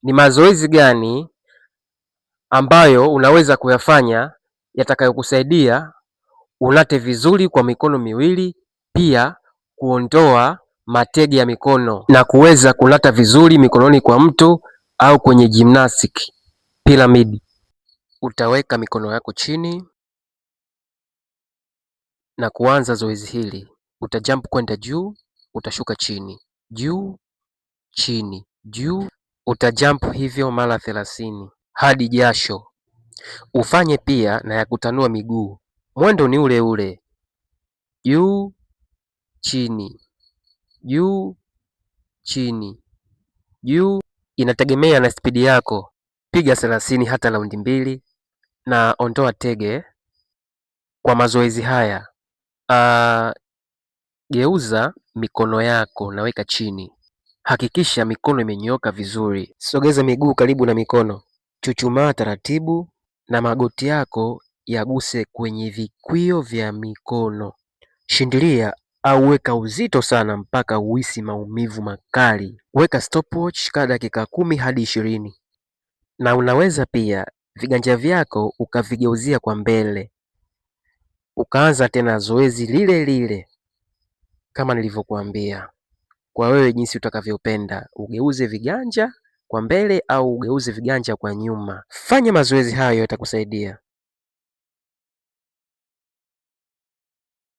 Ni mazoezi gani ambayo unaweza kuyafanya yatakayokusaidia unate vizuri kwa mikono miwili, pia kuondoa matege ya mikono na kuweza kunata vizuri mikononi kwa mtu au kwenye gymnastic pyramid. Utaweka mikono yako chini na kuanza zoezi hili. Utajump kwenda juu, utashuka chini, juu chini, juu. Utajump hivyo mara 30 hadi jasho. Ufanye pia na ya kutanua miguu, mwendo ni ule ule, juu chini, juu chini, juu. Inategemea na spidi yako, piga 30 hata raundi 2 na ondoa tege. Kwa mazoezi haya geuza mikono yako na weka chini. Hakikisha mikono imenyooka vizuri. Sogeza miguu karibu na mikono, chuchumaa taratibu na magoti yako yaguse kwenye vikwio vya mikono. Shindilia au weka uzito sana mpaka uhisi maumivu makali. Weka stopwatch kaa dakika 10 hadi 20, na unaweza pia viganja vyako ukavigeuzia kwa mbele, ukaanza tena zoezi lile lile kama nilivyokuambia. Kwa wewe jinsi utakavyopenda, ugeuze viganja kwa mbele au ugeuze viganja kwa nyuma. Fanya mazoezi hayo, yatakusaidia.